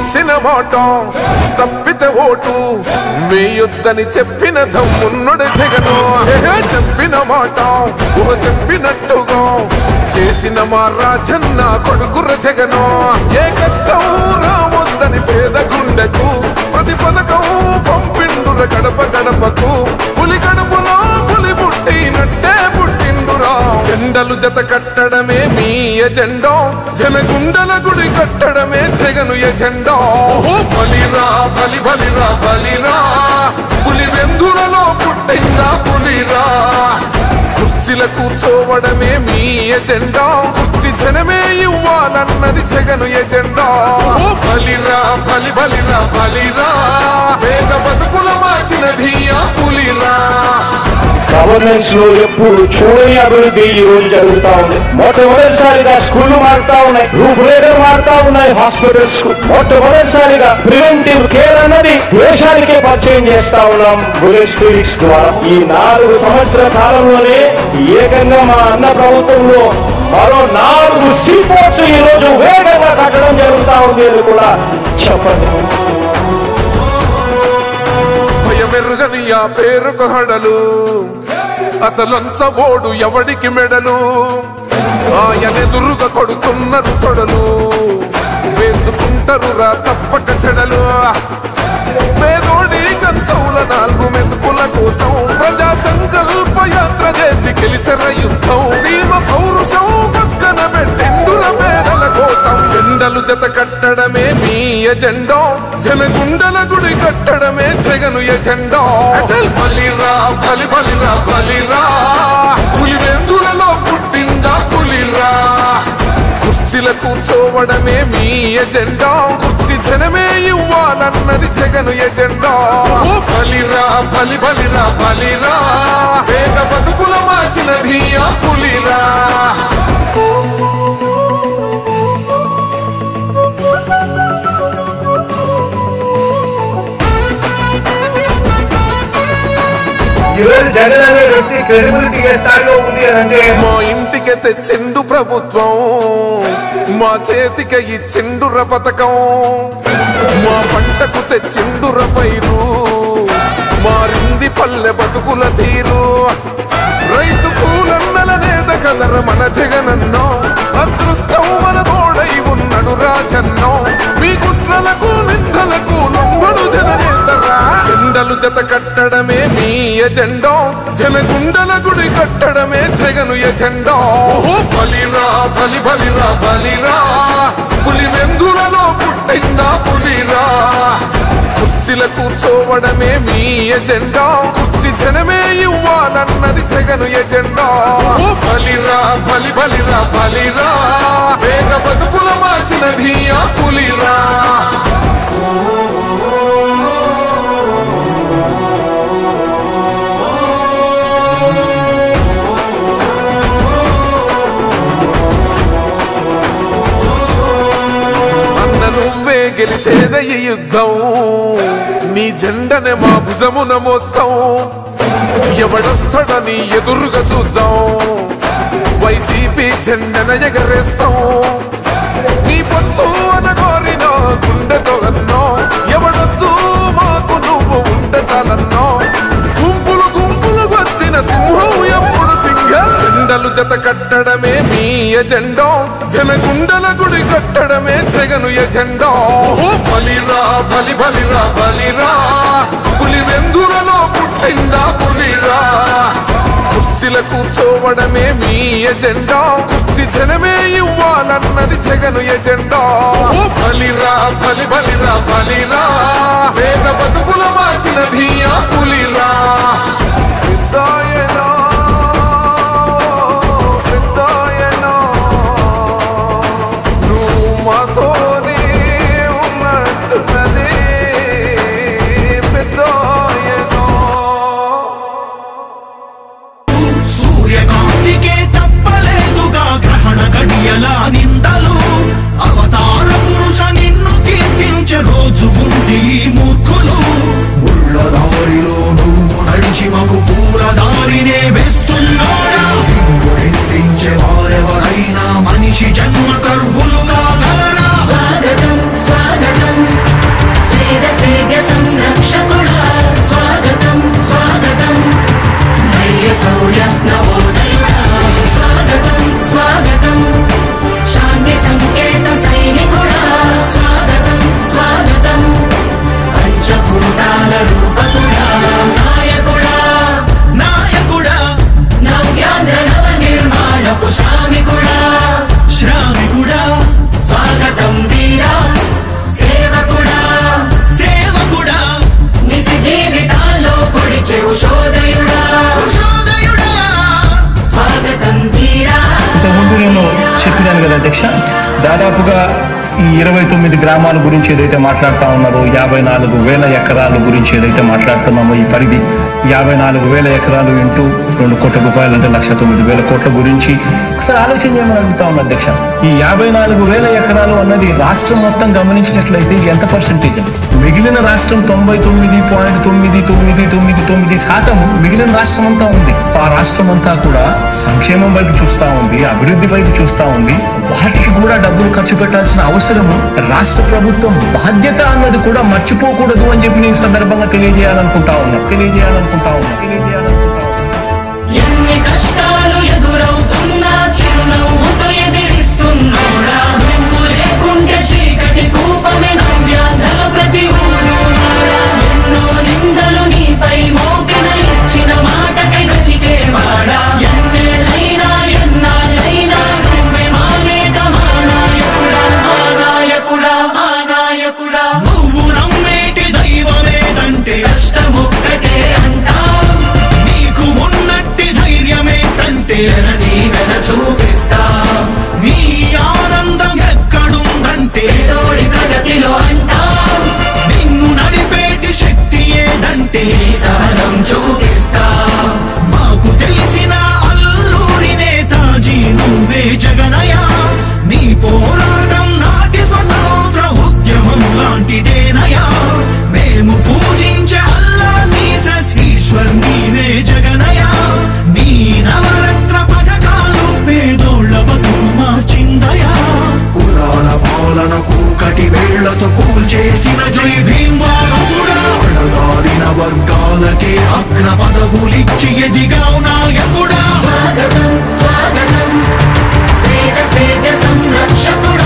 ఇచ్చిన మాట తప్పితే ఓటు వేయొద్దని చెప్పిన దమ్మున్నడు జగను. చెప్పిన మాట చెప్పినట్టుగా చేసిన మా రాజన్న కొడుకుర జగను. ఏ కష్టం రావద్దని పేద గుండెకు ప్రతి పథకం పంపిండుర గడప గడపకు. పులి గడపలో పులి పుట్టినట్టే పుట్టిండురా. జెండలు జత కట్టడమే మీ ఎజెండా, జనగుండల గుడి కట్టడమే జగను ఎజెండా. బలిరా బలి బలిరా బలిరా, పులి వెందులలో పుట్టిందా పులిరా. కుర్చీల కూర్చోవడమే మీ ఎజెండా, కుర్చీ జనమే ఇవ్వాలన్నది జగను ఎజెండా. బలిరా బలి బలిరా బలిరా, పేద బతుకుల మార్చినది ఆ పులిరా. గవర్నెన్స్ లో ఎప్పుడు చూడని అభివృద్ధి ఈ రోజు జరుగుతా ఉంది. మొట్టమొదటిసారిగా స్కూళ్లు మారుతా ఉన్నాయి, రూపురేఖలు మారుతా ఉన్నాయి. హాస్పిటల్స్ కు మొట్టమొదటిసారిగా ప్రివెంటివ్ కేర్ అన్నది దేశానికే పరిచయం చేస్తా ఉన్నాం బుల్లెట్ క్లినిక్స్ ద్వారా. ఈ 4 సంవత్సరాల కాలంలోనే ఏకంగా మా అన్న ప్రభుత్వంలో మరో 4 సీపోర్ట్స్ ఈ రోజు వేగంగా కట్టడం జరుగుతా ఉంది అని కూడా చెప్పండి. భయమెరుగని ఆ పేరుకు హడలు, అసలంచబోడు ఎవడికి మెడలు. ఆయనెదురుగా కొడుతున్నారు తొడలు, వేసుకుంటారు రా తప్పక చెడలు. పేదోడి కంచౌల 4 మెతుకుల కోసం ప్రజా సంకల్ప యాత్ర చేసి గెలిసెర యుద్ధం. సీమ పౌరుషం పక్కన పెట్టిండుర పేదల కోసం. జెండలు జత కట్టడమే మీ ఎజెండా, జనగుండల గుడి కట్టడమే జగను ఎజెండా. బలిరా బలి బలిరా బలిరా, పులి వెందులలో పుట్టిందా పులిరా. కుర్చీల కూర్చోవడమే మీ ఎజెండా, కుర్చీ జనమే ఇవ్వాలన్నది జగను ఎజెండా. బలిరా బలి బలిరా బలిరా, పేద బతుకుల మార్చినది ఆ పులిరా. జగన్ అనే వ్యక్తి క్రెడిబిలిటీ ఏ స్థాయిలో ఉంది అంటే మా ఇంటికి తెచ్చిండు ప్రభుత్వం, మా చేతికి ఇచ్చిండుర పథకం. మా పంటకు తెచ్చిండుర పైరు, మారింది పల్లె బతుకుల తీరు. రైతు కూలన్నల నేత కదర మన జగనన్నో, అదృష్టం మన తోడై ఉన్నడు రాజన్నో. మీ కుట్రలకు నిందలకు లొంగడు జననేతరా. జెండలు జత కట్టడమే మీ ఎజెండా, జనగుండల గుడి కట్టడమే జగను ఎజెండా. బలిరా బలి బలిరా బలిరా, పులి వెందులలో పుట్టిందా పులిరా. కుర్చీల కూర్చోవడమే మీ ఎజెండా, కుర్చీ జనమే ఇవ్వాలన్నది జగను ఎజెండా. బలిరా బలి బలిరా బలిరా, పేద బతుకుల మార్చినది ఆ పులిరా. నువ్వే గెలిచేద ఈ యుద్ధం, నీ జెండనే మా భుజమున మోస్తాం. ఎవడొస్తాడని ఎదురుగా చూద్దాం, వైసీపీ జెండన ఎగరేస్తాం. నీ పొత్తు అనగోరిన గుండెతో అన్నో, ఎవడొద్దు మాకు నువ్వు ఉండ చాలన్నో. గుంపులు గుంపులు వచ్చిన సింహం ఎప్పుడు సింహం. జెండలు జత కట్టడమే మీ ఎజెండా, జనగుండల గుడి కట్టడమే జగను ఎజెండా. బలిరా బలి బలిరా బలిరా, పులి వెందులలో పుట్టిందా పులిరా. కుర్చీల కూర్చోవడమే మీ ఎజెండా, కుర్చీ జనమే ఇవ్వాలన్నది జగను ఎజెండా. బలిరా బలి బలిరా బలిరా, పేద బతుకుల మార్చినది ఆ పులిరా. సూర్యకాంతికే తప్పలేదుగా గ్రహణ గడియల నిందలు. అవతార పురుష నిన్ను కీర్తించే రోజు ఉంది మూర్ఖులు. ముళ్ళదారు 29 గ్రామాల గురించి ఏదైతే మాట్లాడుతా ఉన్నారో 54,000 ఎకరాల గురించి ఏదైతే మాట్లాడుతున్నామో ఈ పరిధి 54,000 ఎకరాలు ఇంటూ 2 కోట్ల రూపాయలు అంటే 1,09,000 కోట్ల గురించి ఒకసారి ఆలోచన చేయమని అడుగుతా ఉన్నా అధ్యక్ష. ఈ 54,000 ఎకరాలు అన్నది రాష్ట్రం మొత్తం గమనించినట్లయితే ఎంత పర్సెంటేజ్? మిగిలిన రాష్ట్రం 99.9999% మిగిలిన రాష్ట్రం అంతా ఉంది. ఆ రాష్ట్రం అంతా కూడా సంక్షేమం వైపు చూస్తా ఉంది, అభివృద్ధి వైపు చూస్తా ఉంది. వాటికి కూడా డబ్బులు ఖర్చు పెట్టాల్సిన అవసరము రాష్ట్ర ప్రభుత్వం బాధ్యత అన్నది కూడా మర్చిపోకూడదు అని చెప్పి నేను సందర్భంగా తెలియజేయాలనుకుంటా ఉన్నా. ఎన్ని కష్టాలు ఎదురవుతున్నా చిరునవ్వుతో ఎదిరిస్తున్నోడా, నువ్వు లేకుంటే చీకటి కూపమే నవ్యాంధ్రల ప్రతి ఊరు నాడా. ఎన్నో నిందలు నీపై మోపిన ఇచ్చిన మాటకై బ్రతికేవాడా. ఎన్నేళ్ళైనా ఎన్నాళ్ళైనా నువ్వే మా నేత, మా నాయకుడా, మా నాయకుడా, మా నాయకుడా. నువ్వు నమ్మేటి దైవమేదంటే కష్టమొక్కటే అంటాం, నీకు ఉన్నట్టి ధైర్యమేంటంటే జనదీవెన చూపిస్తాం. నీ ఆనందం ఎక్కడుందంటే తోడి ప్రగతిలో అంటాం, నిన్ను నడిపేటి శక్తి ఏదంటే నీ సహనం చూపిస్తాం. మాకు తెలిసిన అల్లూరి నేతాజీ నువ్వే జగనయ్య. నీ పోరాటం నాటి స్వతంత్ర ఉద్యమం లాంటిదేనయ్యా. మేము పూజించే అల్లా జీసస్ ఈశ్వర్ నీవే జగనయ్య. నీ నవరత్న పథకాలు పేదోళ్ళ బతుకు మార్చిందయా. కులాల పాలన కూకటి వేళ్లతో కూల్చేసిన జై భీమ్ వారసుడా. అణగారిన వర్గాలకే అగ్ర పదవులిచ్చి ఎదిగావు నాయకుడా. స్వాగతం స్వాగతం సేద సేద సంరక్షకుడా.